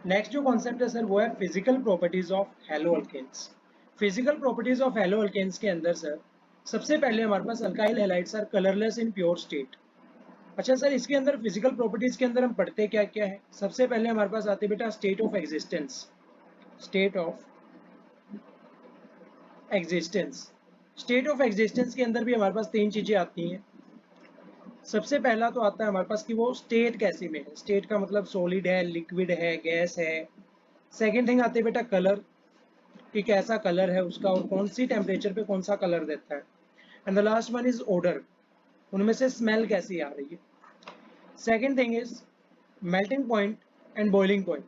Next जो concept है sir वो है physical properties of halo alkanes. Physical properties of halo alkanes के अंदर सर सबसे पहले हमारे पास alkyl halides are colourless in pure state. अच्छा सर, इसके अंदर फिजिकल प्रॉपर्टीज के अंदर हम पढ़ते क्या क्या है। सबसे पहले हमारे पास आते बेटा state of existence. State of existence. State of existence के अंदर भी हमारे पास तीन चीजें आती हैं। सबसे पहला तो आता है हमारे पास कि वो स्टेट कैसी में है। स्टेट का मतलब सॉलिड है, लिक्विड है, गैस है। सेकेंड थिंग आती है बेटा कलर, कि कैसा कलर है उसका और कौन सी टेम्परेचर पे कौन सा कलर देता है। And the last one is odour, उनमें से स्मेल कैसी आ रही है। Second thing is melting point and boiling point.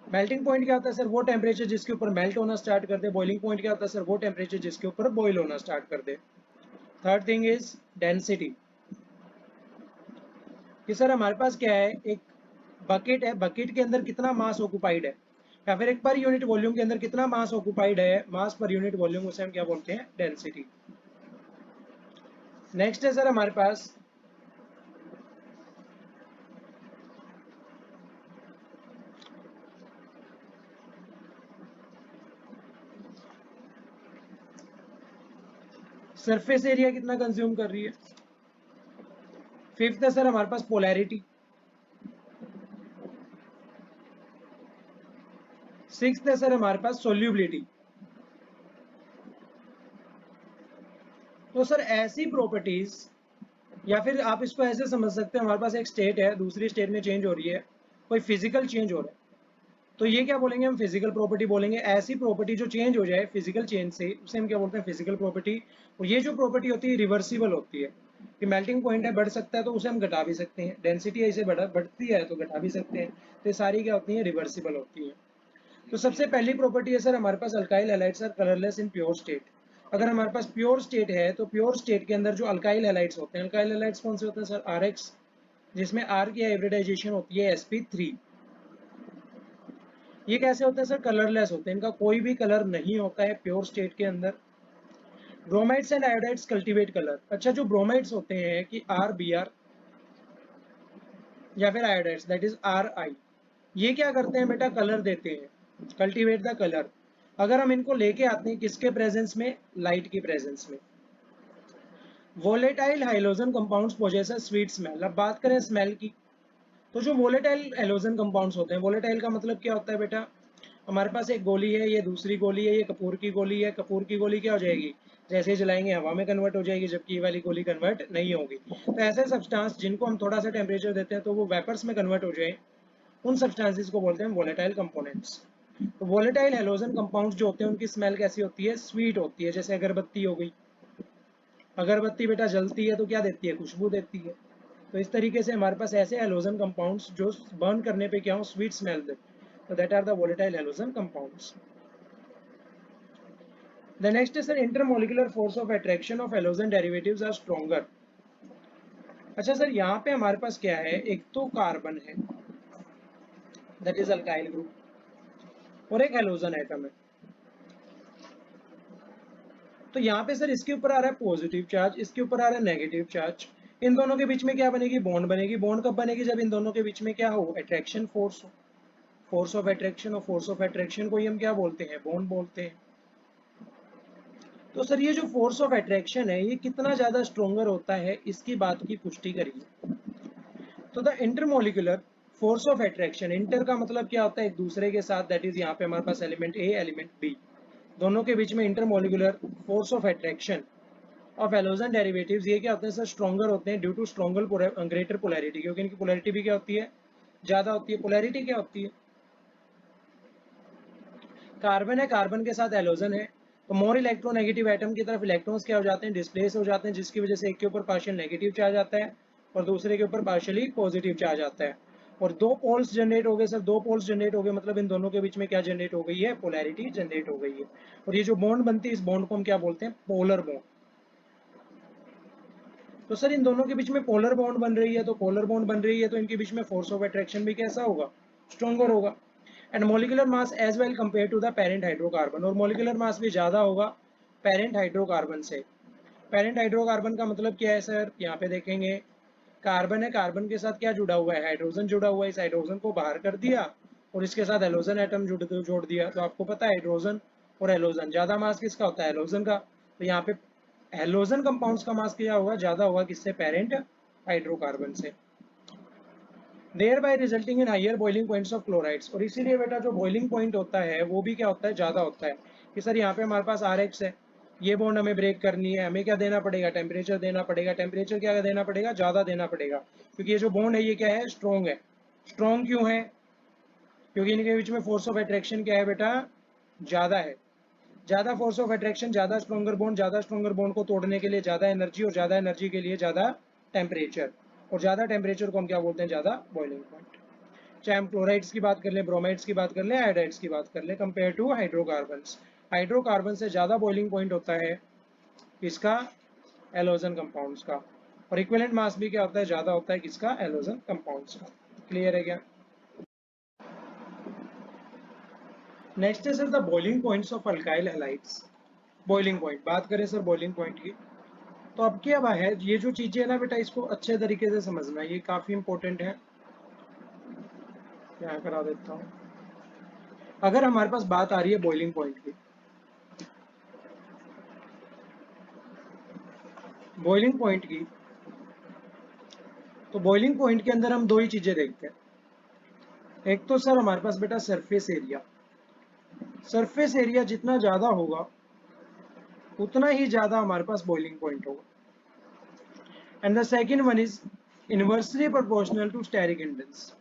Melting point क्या होता है सर, वो टेम्परेचर जिसके ऊपर मेल्ट होना स्टार्ट कर दे। बॉइलिंग पॉइंट क्या होता है सर, वो टेम्परेचर जिसके ऊपर बॉइल होना स्टार्ट कर दे। थर्ड थिंग इज डेंसिटी, कि सर हमारे पास क्या है, एक बकेट है, बकेट के अंदर कितना मास ऑक्युपाइड है, या फिर एक पर यूनिट वॉल्यूम के अंदर कितना मास ऑक्युपाइड है, मास पर यूनिट वॉल्यूम, उसे हम क्या बोलते हैं, डेंसिटी। नेक्स्ट है सर हमारे पास सरफेस एरिया कितना कंज्यूम कर रही है। फिफ्थ है सर हमारे पास पोलैरिटी। सिक्स्थ है सर हमारे पास सोल्यूबिलिटी। तो सर ऐसी प्रॉपर्टीज, या फिर आप इसको ऐसे समझ सकते हैं, हमारे पास एक स्टेट है, दूसरी स्टेट में चेंज हो रही है, कोई फिजिकल चेंज हो रहा है, तो ये क्या बोलेंगे हम, फिजिकल प्रॉपर्टी बोलेंगे। ऐसी प्रॉपर्टी जो चेंज हो जाए फिजिकल चेंज से, उसे हम क्या बोलते हैं, फिजिकल प्रॉपर्टी। और ये जो प्रॉपर्टी होती है रिवर्सिबल होती है, कि मेल्टिंग पॉइंट है, बढ़ सकता है तो उसे हम घटा भी सकते हैं, डेंसिटी है इसे बढ़ती है तो घटा भी सकते हैं। तो ये सारी क्या होती है, रिवर्सिबल होती है। तो सबसे पहली प्रॉपर्टी है सर हमारे पास alkyl halides are colourless in pure state. अगर हमारे पास प्योर स्टेट है तो प्योर स्टेट के अंदर जो अल्काइल हैलाइड्स होते हैं, अल्काइल हैलाइड्स कौन से होते हैं सर, आर एक्स, जिसमें आर की हाइब्रिडाइजेशन होती है sp3। ये कैसे होते हैं सर, कलरलेस होते हैं, इनका कोई भी कलर नहीं होता है प्योर स्टेट के अंदर। Bromides and iodides cultivate colour. अच्छा, जो ब्रोमाइड्स होते हैं कि आर बी आर, या फिर आयोडाइड्स दैट इज आर आई, ये क्या करते हैं बेटा, कलर देते हैं, कल्टीवेट द कलर। अगर हम इनको लेके आते हैं किसके प्रेजेंस में, लाइट की प्रेजेंस में। Volatile halogen compounds poses sweet smell. अब बात करें स्मेल की, तो जो वोलेटाइल हेलोजन कंपाउंड्स होते हैं, वोलेटाइल का मतलब क्या होता है बेटा, हमारे पास एक गोली है, ये दूसरी गोली है, ये कपूर की गोली है, कपूर की गोली क्या हो जाएगी, जैसे जलाएंगे हवा में कन्वर्ट हो जाएगी, जबकि ये वाली गोली कन्वर्ट नहीं होगी। तो ऐसे सब्सटेंस जिनको हम थोड़ा सा टेम्परेचर देते हैं तो वो वेपर्स में कन्वर्ट हो जाए, उन सब्सटेंसेस को बोलते हैं वोलेटाइल कंपोनेंट्स। तो वोलेटाइल हेलोजन कंपाउंड्स जो होते हैं उनकी स्मेल कैसी होती है, स्वीट होती है। जैसे अगरबत्ती हो गई, अगरबत्ती बेटा जलती है तो क्या देती है, खुशबू देती है। तो इस तरीके से हमारे पास ऐसे हेलोजन कंपाउंड्स जो बर्न करने पे क्या हो, स्वीट स्मेल दे, तो that are the volatile halogen compounds. The next is sir intermolecular force of attraction of halogen derivatives are stronger। अच्छा सर, यहाँ पे हमारे पास क्या है, एक तो कार्बन है दैट इज अल्काइल ग्रुप, और एक हेलोजन एटम है। तो यहाँ पे सर इसके ऊपर आ रहा है पॉजिटिव चार्ज, इसके ऊपर आ रहा है नेगेटिव चार्ज। इन दोनों के बीच में क्या बनेगी, बॉन्ड बनेगी। बॉन्ड कब बनेगी, जब इन दोनों के बीच में क्या हो, अट्रैक्शन फोर्स हो, फोर्स ऑफ अट्रैक्शन। और फोर्स ऑफ अट्रैक्शन को ही हम क्या बोलते हैं, बॉन्ड बोलते हैं। तो सर ये जो फोर्स ऑफ अट्रैक्शन है ये कितना ज्यादा स्ट्रोंगर होता है, इसकी बात की पुष्टि करिए। तो the intermolecular force of attraction, inter का मतलब क्या होता है, एक दूसरे के साथ, दैट इज यहाँ पे हमारे पास एलिमेंट ए एलिमेंट बी, दोनों के बीच में intermolecular force of attraction of halogen derivatives, ये क्या होते हैं सर, स्ट्रॉन्गर होते हैं due to stronger greater polarity, क्योंकि इनकी पोलैरिटी भी क्या होती है, ज्यादा होती है। पोलैरिटी क्या होती है, कार्बन है, कार्बन के साथ हेलोजन है, तो मोर इलेक्ट्रोनेगेटिव एटम की तरफ इलेक्ट्रॉन्स क्या हो जाते हैं, डिस्प्लेस हो जाते हैं, जिसकी वजह से एक के ऊपर पार्शियल नेगेटिव चार्ज आता है और दूसरे के ऊपर पार्शियली पॉजिटिव चार्ज आता है। और दो पोल्स जनरेट हो गए सर, दो पोल्स जनरेट हो गए, मतलब इन दोनों के बीच में क्या जनरेट हो गई है, पोलैरिटी जनरेट हो गई है। और ये जो बॉन्ड बनती है, इस बॉन्ड को हम क्या बोलते हैं, पोलर बॉन्ड। तो सर इन दोनों के बीच में पोलर बॉन्ड बन रही है, तो पोलर बॉन्ड बन रही है तो इनके बीच में फोर्स ऑफ अट्रैक्शन भी कैसा होगा, स्ट्रॉन्गर होगा। And molecular mass as well compare to the parent hydrocarbon, और मोलिकुलर मास भी ज्यादा होगा पेरेंट हाइड्रोकार्बन से। पेरेंट हाइड्रोकार्बन का मतलब क्या है सर, यहाँ पे देखेंगे कार्बन है, कार्बन के साथ क्या जुड़ा हुआ है, हाइड्रोजन जुड़ा हुआ है, इस हाइड्रोजन को बाहर कर दिया और इसके साथ हेलोजन एटम जोड़ दिया। तो आपको पता है हाइड्रोजन और हेलोजन, ज्यादा मास किसका होता है, हेलोजन का। तो यहाँ पे हेलोजन कंपाउंड्स का मास क्या होगा, ज्यादा होगा, किससे, पेरेंट हाइड्रोकार्बन से। Thereby resulting in higher boiling points of chlorides. और इसीलिए बेटा जो बॉइलिंग पॉइंट होता है वो भी क्या होता है, ज्यादा होता है। कि सर यहाँ पे हमारे पास RH है, ये बॉन्ड हमें ब्रेक करनी है, हमें क्या देना पड़ेगा, टेम्परेचर देना पड़ेगा। टेम्परेचर क्या देना पड़ेगा, ज्यादा देना पड़ेगा, क्योंकि ये जो बॉन्ड है ये क्या है, स्ट्रॉन्ग है। स्ट्रॉन्ग क्यों है, क्योंकि इनके बीच में फोर्स ऑफ अट्रैक्शन क्या है बेटा, ज्यादा है। ज्यादा फोर्स ऑफ अट्रैक्शन, ज्यादा स्ट्रॉन्गर बॉन्ड, ज्यादा स्ट्रॉन्गर बॉन्ड को तोड़ने के लिए ज्यादा एनर्जी, और ज्यादा एनर्जी के लिए ज्यादा टेम्परेचर, और ज्यादा टेम्परेचर को हम क्या बोलते हैं, ज्यादा बॉइलिंग पॉइंट। चाहे हम क्लोराइड्स की बात कर लें, ब्रोमाइड्स की बात कर लें, आयोडाइड्स की बात कर लें, कंपेयर टू हाइड्रोकार्बन्स। हाइड्रोकार्बन से ज्यादा बॉइलिंग पॉइंट होता है किसका, एलोजन कंपाउंड्स का। और इक्विवेलेंट मास भी क्या होता है, ज्यादा होता है किसका, एलोजन कंपाउंड्स का। क्लियर है क्या। नेक्स्ट है sir the boiling points of alkyl halides. Boiling point बात करें सर बॉइलिंग पॉइंट की, तो अब क्या है, ये जो चीजें है ना बेटा, इसको अच्छे तरीके से समझना, ये काफी इंपॉर्टेंट है। यहाँ करा देता हूँ। अगर हमारे पास बात आ रही है बॉइलिंग पॉइंट की, बॉइलिंग पॉइंट की, तो बॉइलिंग पॉइंट के अंदर हम दो ही चीजें देखते हैं। एक तो सर हमारे पास बेटा सरफेस एरिया, सरफेस एरिया जितना ज्यादा होगा उतना ही ज्यादा हमारे पास बॉइलिंग पॉइंट होगा। And the second one is inversely proportional to steric index.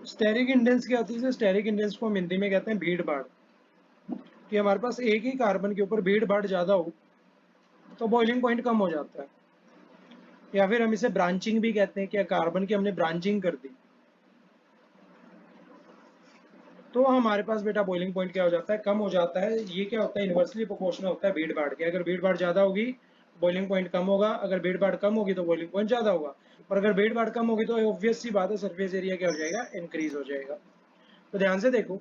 Steric index क्या होती है, स्टेरिक इंडेंस को हम हिंदी में कहते हैं भीड़ भाड़। कि हमारे पास एक ही कार्बन के ऊपर भीड़ भाड़ ज्यादा हो तो बॉइलिंग पॉइंट कम हो जाता है। या फिर हम इसे ब्रांचिंग भी कहते हैं, कि कार्बन की हमने ब्रांचिंग कर दी तो हमारे पास बेटा बॉइलिंग पॉइंट क्या हो जाता है, कम हो जाता है। ये क्या होता है, इनवर्सली प्रोपोर्शनल होता है भीड़ भाड़ के। अगर भीड़ भाड़ ज्यादा होगी बॉइलिंग पॉइंट कम होगा, अगर भीड़ भाड़ कम होगी तो बॉइलिंग पॉइंट ज्यादा होगा। और अगर भीड़ भाड़ कम होगी तो ऑब्वियस सी बात है, सरफेस एरिया क्या हो जाएगा, इंक्रीज हो जाएगा। तो ध्यान से देखो,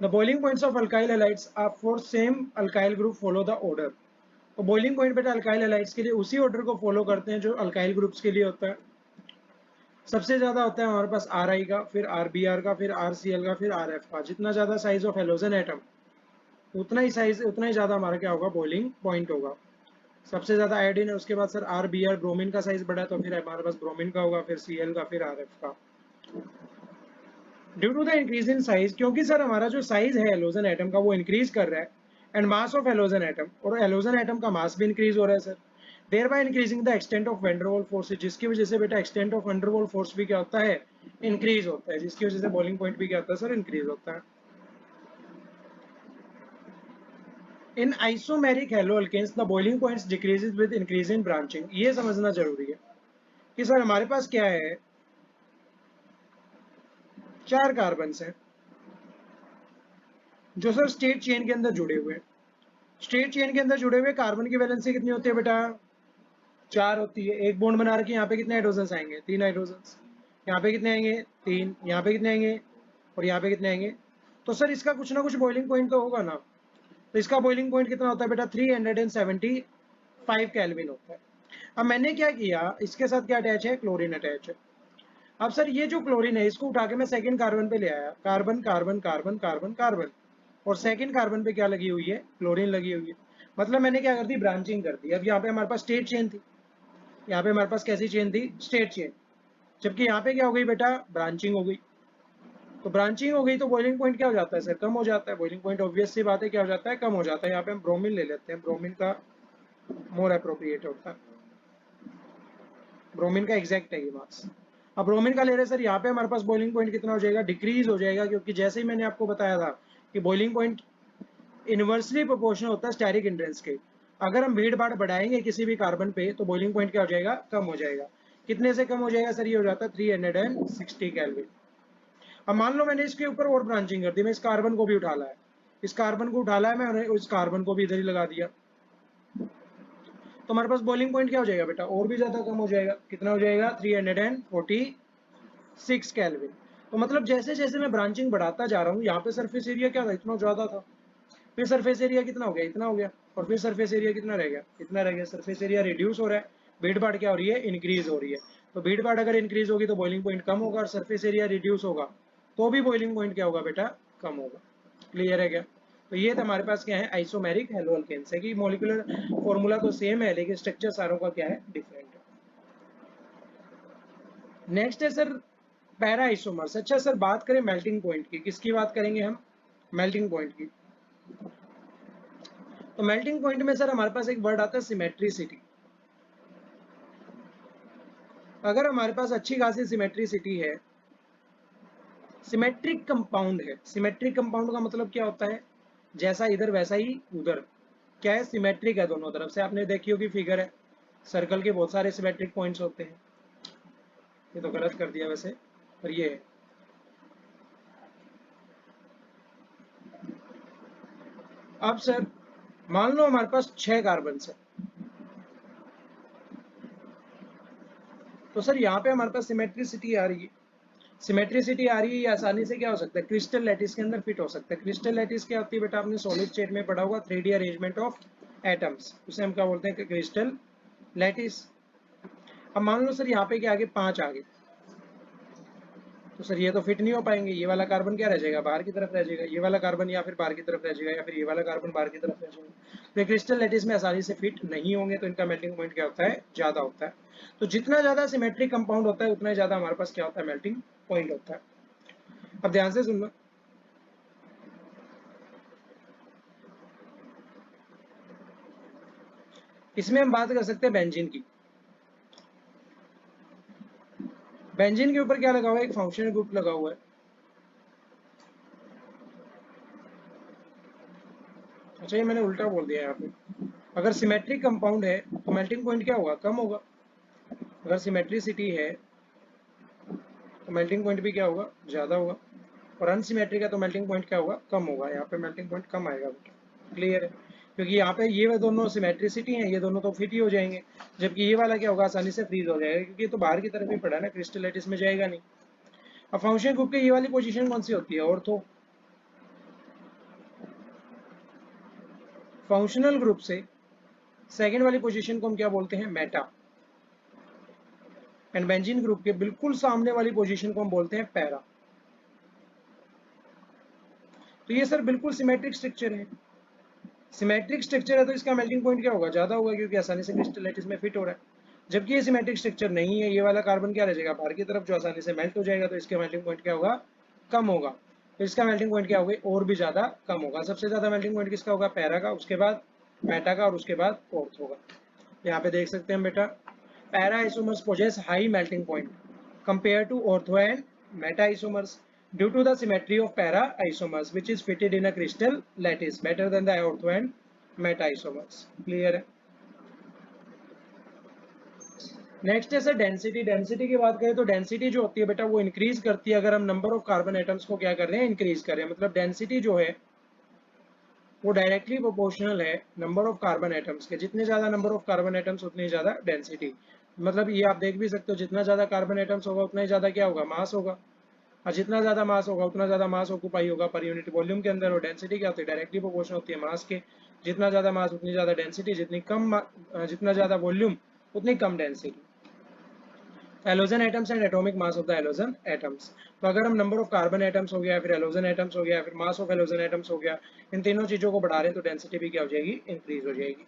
the boiling points of alkyl halides are for same alkyl group follow the order. तो बॉइलिंग पॉइंट बेटा अल्काइल हैलाइड्स के लिए उसी ऑर्डर को फॉलो करते हैं जो अल्काइल ग्रुप्स के लिए होता है। सबसे ज्यादा होता है हमारे पास Ri का, फिर RBr का, फिर RCl का, फिर Rf का। जितना ज्यादा साइज ऑफ हेलोजन एटम उतना ही साइज, उतना ही ज्यादा हमारा क्या होगा, बॉइलिंग पॉइंट होगा। सबसे ज्यादा आयोडीन है, उसके बाद सर RBr, ब्रोमीन का साइज बढ़ा है तो फिर हमारे पास ब्रोमीन का होगा, फिर Cl का, फिर Rf का। Due to the increase in size, क्योंकि सर हमारा जो साइज है हेलोजन एटम का वो इंक्रीज कर रहा है, and mass of halogen atom, और हेलोजन एटम का मास भी इंक्रीज हो रहा है sir. Thereby increasing the extent of van force, जिसकी वजह से बेटा एक्सटेंट ऑफ वैन फोर्स भी क्या होता है, इंक्रीज होता है, जिसकी वजह से बॉइलिंग पॉइंट भी क्या होता है सर, इंक्रीज होता है। In isomeric halo alkanes the boiling points decreases with increase in branching. ये समझना जरूरी है कि सर हमारे पास क्या है, चार कार्बन है जो सर स्टेट चेन के अंदर जुड़े हुए हैं। स्ट्रेट चेन के अंदर जुड़े हुए कार्बन की वैलेंसी कितनी होती है बेटा, चार होती है। एक बॉन्ड बना रखे, यहाँ पे कितने हाइड्रोजन आएंगे, तीन हाइड्रोजन। यहाँ पे कितने आएंगे, तीन। यहाँ पे कितने आएंगे, और यहाँ पे कितने आएंगे। तो सर इसका कुछ ना कुछ बॉइलिंग पॉइंट तो होगा ना। तो इसका बॉइलिंग पॉइंट कितना होता है बेटा, 375 केल्विन होता है। अब मैंने क्या किया, इसके साथ क्या अटैच है, क्लोरीन अटैच है। अब सर ये जो क्लोरीन है इसको उठा के मैं सेकंड कार्बन पे ले आया, carbon carbon carbon carbon carbon, और सेकंड कार्बन पे क्या लगी हुई है, क्लोरीन लगी हुई है। मतलब मैंने क्या कर दी, ब्रांचिंग कर दी। अब यहाँ पे हमारे पास स्टेट चेन थी, यहाँ पे हमारे पास कैसी चेन थी, स्टेट चेन। जबकि यहाँ पे क्या हो गई बेटा, ब्रांचिंग हो गई। तो ब्रांचिंग हो गई तो बॉइलिंग पॉइंट क्या हो जाता है सर, कम हो जाता है। बॉइलिंग पॉइंट ऑब्वियस सी बात है क्या हो जाता है, कम हो जाता है। यहाँ पे हम ब्रोमीन ले लेते हैं, ब्रोमीन का मोर अप्रोप्रिएट होता है, ब्रोमीन का एग्जैक्ट है ये मार्क्स। अब ब्रोमीन का ले रहे सर, यहाँ पे हमारे पास बॉइलिंग पॉइंट कितना हो जाएगा, डिक्रीज हो जाएगा, क्योंकि जैसे ही मैंने आपको बताया था कि बॉइलिंग पॉइंट इनवर्सली प्रोपोर्शनल होता है स्टेरिक इंड्रेंस के। अगर हम भीड़ भाड़ बढ़ाएंगे किसी भी कार्बन पे तो बॉइलिंग पॉइंट क्या हो जाएगा, कम हो जाएगा। कितने से कम हो जाएगा सर, ये हो जाता है 360 केल्विन। अब मान लो मैंने इसके ऊपर और ब्रांचिंग कर दी, मैं इस कार्बन को भी उठा लाया, इस कार्बन को उठा लाया मैं, उस कार्बन को भी इधर ही लगा दिया, तो हमारे पास बॉइलिंग पॉइंट क्या हो जाएगा बेटा, और भी ज्यादा कम हो जाएगा। कितना हो जाएगा, 346 केल्विन। तो मतलब जैसे जैसे मैं ब्रांचिंग बढ़ाता जा रहा हूँ, यहाँ पे सरफेस एरिया क्या था, इतना ज़्यादा था, फिर सरफेस एरिया कितना हो गया, इतना हो गया, और फिर सरफेस एरिया कितना रह गया, इतना रह गया। सरफेस एरिया रिड्यूस हो रहा है, भीड़ भाड़ क्या हो रही है, इंक्रीज हो रही है। तो भीड़ भाड़ अगर इंक्रीज होगी तो बॉइलिंग पॉइंट कम होगा, और सरफेस एरिया रिड्यूस होगा तो भी बॉइलिंग पॉइंट क्या होगा बेटा, कम होगा। क्लियर है क्या? तो ये तो हमारे पास क्या है, आइसोमेरिक हेलो अल्केन्स है कि मॉलिक्यूलर फॉर्मूला तो सेम है लेकिन स्ट्रक्चर सारों का क्या है, डिफरेंट है। नेक्स्ट है सर पैरा आइसोमर्स। अच्छा सर बात करें मेल्टिंग पॉइंट की, किसकी बात करेंगे हम, मेल्टिंग पॉइंट की। तो मेल्टिंग पॉइंट में सर हमारे पास एक वर्ड आता है सिमेट्रिसिटी। अगर हमारे पास अच्छी खासी सिमेट्रिसिटी है, सिमेट्रिक कंपाउंड है, सिमेट्रिक कंपाउंड का मतलब क्या होता है, जैसा इधर वैसा ही उधर, क्या है, सिमेट्रिक है दोनों तरफ से। आपने देखी होगी फिगर है, सर्कल के बहुत सारे सिमेट्रिक पॉइंट्स होते हैं। ये तो गलत कर दिया वैसे, पर ये है। अब सर मान लो हमारे पास 6 कार्बन है, तो सर यहाँ पे हमारे पास सिमेट्रिसिटी आ रही है। सिमेट्रिसिटी आ रही है, ये आसानी से क्या हो सकता है, क्रिस्टल लैटिस के अंदर फिट हो सकता है। क्रिस्टल लैटिस क्या होती है बेटा, आपने सॉलिड स्टेट में पढ़ा होगा, 3D अरेंजमेंट ऑफ एटम्स, उसे हम क्या बोलते हैं, क्रिस्टल लैटिस। अब मान लो सर यहाँ पे क्या आगे 5 आ गए, तो सर ये तो फिट नहीं हो पाएंगे, ये वाला कार्बन क्या रह जाएगा, बाहर की तरफ रह जाएगा, ये वाला कार्बन या फिर बाहर की तरफ रह जाएगा, या फिर ये वाला कार्बन बाहर की तरफ रह जाएगा। तो ये क्रिस्टल लैटिस में आसानी से फिट नहीं होंगे, तो इनका मेल्टिंग पॉइंट क्या होता है, ज्यादा होता है। तो जितना ज्यादा सिमेट्रिक कंपाउंड होता है उतना ही ज्यादा हमारे पास क्या होता है, मेल्टिंग पॉइंट होता है। अब ध्यान से सुनना, इसमें हम बात कर सकते हैं बेंजीन की। बेंजीन के ऊपर क्या लगा हुआ है, एक फंक्शनल ग्रुप लगा हुआ है। अच्छा ये मैंने उल्टा बोल दिया यहाँ पे। अगर सिमेट्रिक कंपाउंड है तो मेल्टिंग पॉइंट क्या होगा, कम होगा। अगर सिमेट्रिसिटी है तो मेल्टिंग पॉइंट भी क्या होगा, ज्यादा होगा। और अनसिमेट्रिक है तो मेल्टिंग पॉइंट क्या होगा, कम होगा। यहाँ पे मेल्टिंग पॉइंट कम आएगा बेटा। क्लियर है, क्योंकि यहाँ पे ये दोनों सिमेट्रिसिटी हैं, ये दोनों तो फिट ही हो जाएंगे, जबकि ये वाला क्या होगा, आसानी से फ्रीज हो जाएगा, क्योंकि ये तो बाहर की तरफ ही पड़ा है ना, क्रिस्टलाइटिस में जाएगा नहीं। अब फंक्शनल ग्रुप की ये वाली पोजीशन कौन सी होती है, ऑर्थो। फंक्शनल ग्रुप से सेकेंड वाली पोजीशन को हम क्या बोलते हैं, मेटा। एंड बेंजीन ग्रुप के बिल्कुल सामने वाली पोजीशन को हम बोलते हैं पैरा। तो ये सर बिल्कुल सिमेट्रिक स्ट्रक्चर है। सिमेट्रिक स्ट्रक्चर है तो इसका मेल्टिंग पॉइंट क्या होगा, ज्यादा होगा, क्योंकि आसानी से क्रिस्टलाइटिस में फिट हो रहा है। जबकि ये सिमेट्रिक स्ट्रक्चर नहीं है, ये वाला कार्बन क्या रह जाएगा, बाहर की तरफ, जो आसानी से मेल्ट हो जाएगा, तो इसका मेल्टिंग पॉइंट क्या होगा, कम होगा। तो इसका मेल्टिंग पॉइंट क्या होगा, और भी ज्यादा कम होगा। सबसे ज्यादा मेल्टिंग पॉइंट किसका होगा, पैरा का, उसके बाद मेटा का, और उसके बाद ऑर्थ होगा। यहाँ पे देख सकते हैं बेटा, para isomers poses high melting point compared to ortho and meta isomers due to the symmetry of para isomers which is fitted in a crystal lattice better than the ortho and meta isomers. Clear है? Next है sir density. Density की बात करें तो density जो होती है बेटा वो इंक्रीज करती है अगर हम नंबर ऑफ कार्बन एटम्स को क्या कर रहे हैं, इंक्रीज कर रहे हैं। मतलब डेंसिटी जो है वो डायरेक्टली प्रोपोर्शनल है नंबर ऑफ कार्बन एटम्स के। जितने ज्यादा नंबर ऑफ कार्बन एटम्स उतनी ज्यादा डेंसिटी। मतलब ये आप देख भी सकते हो, जितना ज्यादा कार्बन एटम्स होगा उतना ही ज्यादा क्या होगा, मास होगा। और जितना ज्यादा मास होगा उतना ज्यादा मास ऑक्यूपाई होगा पर यूनिट वॉल्यूम के अंदर। और डेंसिटी क्या होती है, डायरेक्टली प्रोपोर्शनल होती है मास के। जितना ज्यादा मास उतनी ज्यादा डेंसिटी, जितना ज्यादा वॉल्यूम उतनी कम density. Halogen atoms and atomic mass of the halogen atoms. तो अगर हम नंबर ऑफ कार्बन एटम्स हो गया, फिर हेलोजन एटम्स हो गया, फिर मास ऑफ हेलोजन एटम्स हो गया, इन तीनों चीजों को बढ़ा रहे हैं तो डेंसिटी भी क्या हो जाएगी, इंक्रीज हो जाएगी।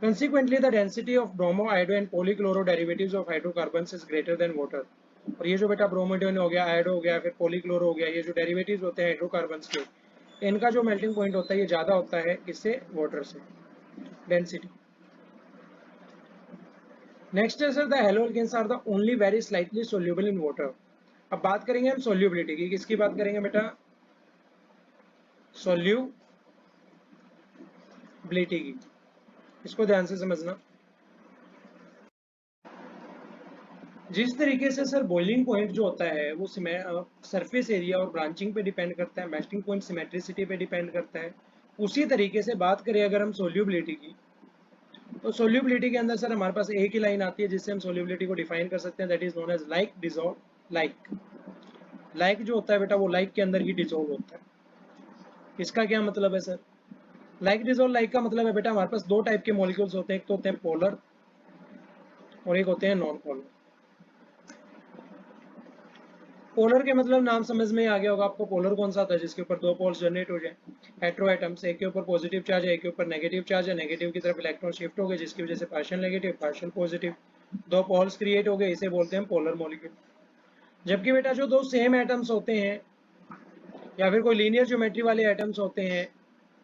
Consequently, the density of bromo, iodo and polychloro derivatives of hydrocarbons is greater than water. और ये जो बेटा ब्रोमोडियन हो गया, आयोडो हो गया, फिर पोलीक्लोरो हो गया, ये जो डेरिवेटिव्स होते हैं हाइड्रोकार्बन्स के, इनका जो मेल्टिंग पॉइंट होता है ये ज्यादा होता है किससे, वाटर से, डेंसिटी। नेक्स्ट है sir the haloalkanes are the only very slightly soluble in water. अब बात करेंगे हम सोल्यूबिलिटी की, किसकी बात करेंगे बेटा, सोल्यूबिलिटी की। इसको ध्यान से समझना। जिस तरीके से सर बॉइलिंग पॉइंट जो होता है वो सरफेस एरिया और ब्रांचिंग पे डिपेंड करता है, मेल्टिंग पॉइंट सिमेट्रिसिटी पे डिपेंड करता है, उसी तरीके से बात करें अगर हम सोल्यूबिलिटी की, तो सोल्यूबिलिटी के अंदर सर हमारे पास एक ही लाइन आती है जिससे हम सोल्यूबिलिटी को डिफाइन कर सकते हैं, that is known as like dissolve. Like जो होता है बेटा वो लाइक के अंदर ही डिजोल्व होता है। इसका क्या मतलब है सर? लाइक का मतलब है बेटा हमारे पास दो टाइप के मॉलिक्यूल्स होते हैं, एक तो होते हैं पोलर और एक होते हैं नॉन पोलर। पोलर के मतलब नाम समझ में आ गया होगा आपको, पोलर कौन सा होता है जिसके ऊपर दो पोल्स जनरेट हो जाए, हेटेरो एटम्स, एक के ऊपर पॉजिटिव चार्ज है एक के ऊपर नेगेटिव चार्ज है, नेगेटिव की तरफ इलेक्ट्रॉन शिफ्ट हो गए जिसकी वजह से पार्शियल नेगेटिव पार्शियल पॉजिटिव दो पोल्स क्रिएट हो गए, इसे बोलते हैं पोलर मॉलिक्यूल। जबकि बेटा जो दो सेम एटम्स होते हैं या फिर कोई लीनियर ज्योमेट्री वाले एटम्स होते हैं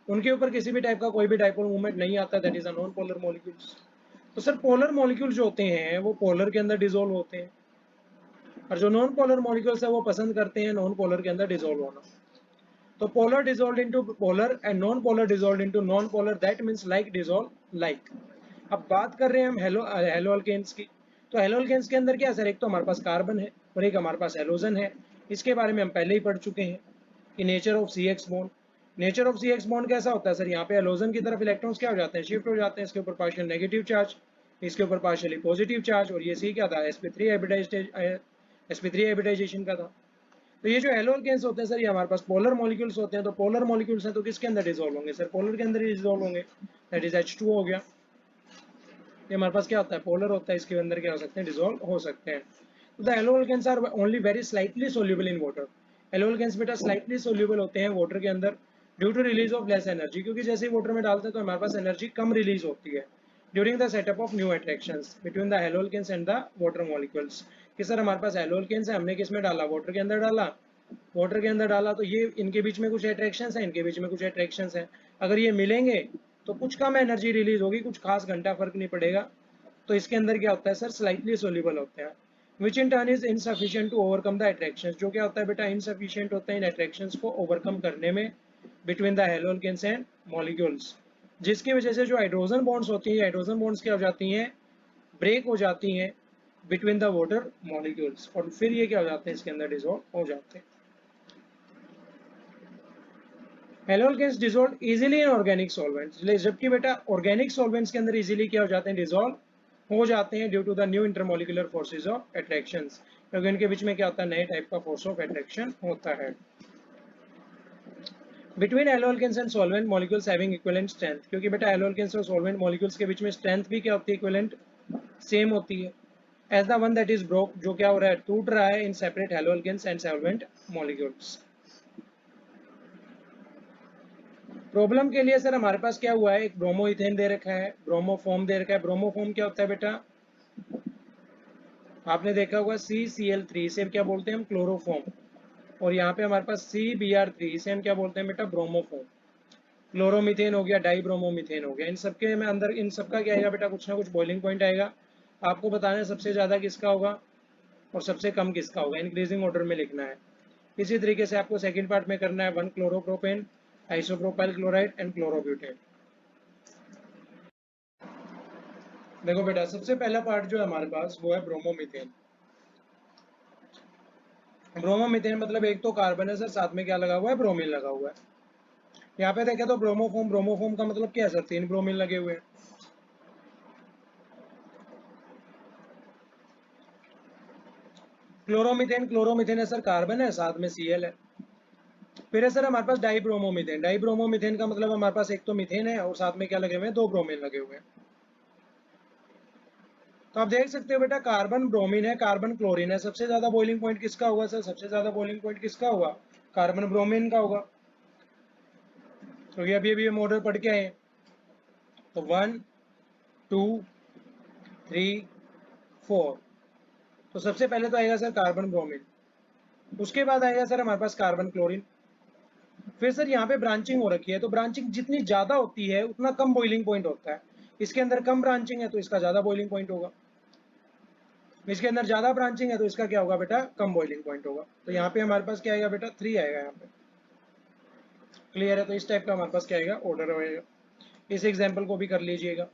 उनके ऊपर किसी भी टाइप का कोई भी डाइपोल मूवमेंट नहीं आता, that is a non polar molecules. तो सर पोलर मॉलिक्यूल जो होते हैं वो पोलर के अंदर डिसॉल्व होते हैं और जो नॉन पोलर मॉलिक्यूल्स है वो पसंद करते हैं नॉन पोलर के अंदर डिसॉल्व होना। तो polar dissolve into polar and non polar dissolve into non polar, that means like dissolve like. अब बात कर रहे हैं हम हेलो अल्केन्स की। तो हेलो अल्केन्स के अंदर क्या है सर? एक तो हमारे पास कार्बन है और एक हमारे पास हेलोजन है। इसके बारे में हम पहले ही पढ़ चुके हैं कि nature of C X bond. Nature of C X bond कैसा होता है सर? यहाँ पे हेलोजन की तरफ इलेक्ट्रॉन्स क्या हो जाते हैं? शिफ्ट हो जाते हैं। इसके ऊपर पार्शियल नेगेटिव चार्ज, इसके ऊपर पार्शियली पॉजिटिव चार्ज, और ये सी क्या था? sp3 हाइब्रिडाइजेशन का था। तो ये जो हेलो अल्केन्स होते हैं सर ये हमारे पास पोलर मॉलिक्यूल्स होते हैं। तो पोलर मॉलिक्यूल्स हैं तो किसके अंदर डिसॉल्व होंगे सर? पोलर के अंदर ही डिसॉल्व होंगे, दैट इज H2 हो गया। ये हमारे पास क्या होता है? पोलर होता है, इसके अंदर क्या हो सकते हैं? डिसॉल्व हो सकते हैं। तो the haloalkanes are only very slightly soluble in water. Haloalkanes बेटा स्लाइटली सोल्यूबल होते हैं वाटर के अंदर due to release of less energy, क्योंकि जैसे ही वाटर में डालते हैं तो हमारे पास एनर्जी कम रिलीज होती है during the setup of new attractions between the haloalkanes and the water molecules. कि सर हमारे पास हेलो अल्केन्स है, हमने किस में डाला? वाटर के अंदर डाला। वाटर के अंदर डाला तो ये इनके बीच में कुछ अट्रैक्शंस हैं, इनके बीच में कुछ अट्रैक्शंस हैं। अगर ये मिलेंगे तो कुछ कम एनर्जी रिलीज होगी, कुछ खास घंटा फर्क नहीं पड़ेगा। तो इसके अंदर क्या होता है सर? स्लाइटली सोल्यूबल होते हैं, which in turn is insufficient to overcome the attractions. जो क्या होता है बेटा? इनसफिशिएंट होता है इन अट्रैक्शंस को ओवरकम करने में between the haloalkanes and molecules, जिसकी वजह से जो हाइड्रोजन बॉन्ड्स होती हैं, हाइड्रोजन बॉन्ड्स क्या हो जाती हैं? ब्रेक हो जाती हैं बिटवीन द वाटर मॉलिक्यूल्स और फिर ये क्या हो जाते हैं? इसके अंदर डिसॉल्व हो जाते हैं। Haloalkanes dissolve easily in organic solvents, जबकि बेटा ऑर्गेनिक सॉल्वेंट्स के अंदर इजीली क्या हो जाते हैं? डिसॉल्व हो जाते हैं due to the new intermolecular forces of attractions, क्योंकि इनके बीच में क्या होता है? नए टाइप का फोर्स ऑफ अट्रैक्शन होता है। Between haloalkanes and solvent molecules having equivalent strength, क्योंकि बेटा हेलो अल्केन्स और सॉल्वेंट मॉलिक्यूल्स के बीच में स्ट्रेंथ भी क्या होती है? इक्विवेलेंट सेम होती है। As the one that is broke, जो क्या हो रहा है? टूट रहा है in separate haloalkanes and solvent molecules. Problem के लिए सर हमारे पास क्या हुआ है? एक ब्रोमो इथेन दे रखा है, ब्रोमोफोम दे रखा है। ब्रोमोफोम क्या होता है बेटा? आपने देखा होगा CCl3, इसे क्या बोलते हैं हम? क्लोरोफोम। और यहाँ पे हमारे पास CBr3, इसे हम क्या बोलते हैं बेटा? ब्रोमोफोम। क्लोरोमीथेन हो गया, डाई ब्रोमोमीथेन हो गया। इन सबके में अंदर इन सबका क्या आएगा बेटा? कुछ ना कुछ बॉइलिंग पॉइंट आएगा। आपको बताना है सबसे ज्यादा किसका होगा और सबसे कम किसका होगा, इंक्रीजिंग ऑर्डर में लिखना है। इसी तरीके से आपको सेकंड पार्ट में करना है 1 chloropropane, isopropyl chloride and chlorobutane. देखो बेटा सबसे पहला पार्ट जो है हमारे पास वो है ब्रोमोमीथेन। ब्रोमोमीथेन मतलब एक तो कार्बन है सर, साथ में क्या लगा हुआ है? ब्रोमीन लगा हुआ है। यहाँ पे देखे तो ब्रोमोफोम, ब्रोमोफोम का मतलब क्या है सर? 3 ब्रोमीन लगे हुए हैं। क्लोरोमीथेन, क्लोरोमीथेन है सर कार्बन है, साथ में Cl है। फिर है सर हमारे पास डाई ब्रोमोमीथेन। डाई ब्रोमोमीथेन का मतलब हमारे पास एक तो मीथेन है और साथ में क्या लगे हुए हैं? 2 ब्रोमीन लगे हुए हैं। तो आप देख सकते हो बेटा कार्बन ब्रोमीन है, कार्बन क्लोरीन है। सबसे ज्यादा बॉइलिंग पॉइंट किसका होगा सर? सबसे ज्यादा बॉइलिंग पॉइंट किसका होगा? कार्बन ब्रोमीन का होगा, क्योंकि अभी अभी हम ऑर्डर पढ़ के आए हैं। तो 1 2 3 4, तो सबसे पहले तो आएगा सर कार्बन ब्रोमीन, उसके बाद आएगा सर हमारे पास कार्बन क्लोरीन। फिर सर यहाँ पे ब्रांचिंग हो रखी है, तो ब्रांचिंग जितनी ज्यादा होती है उतना कम बॉइलिंग पॉइंट होता है। इसके अंदर कम ब्रांचिंग है तो इसका ज्यादा बॉइलिंग पॉइंट होगा, इसके अंदर ज्यादा ब्रांचिंग है तो इसका क्या होगा बेटा? कम बॉइलिंग पॉइंट होगा। तो यहाँ पे हमारे पास क्या आएगा बेटा? 3 आएगा यहाँ पे। क्लियर है? तो इस टाइप का हमारे पास क्या आएगा? ऑर्डर आएगा। इस एग्जाम्पल को भी कर लीजिएगा।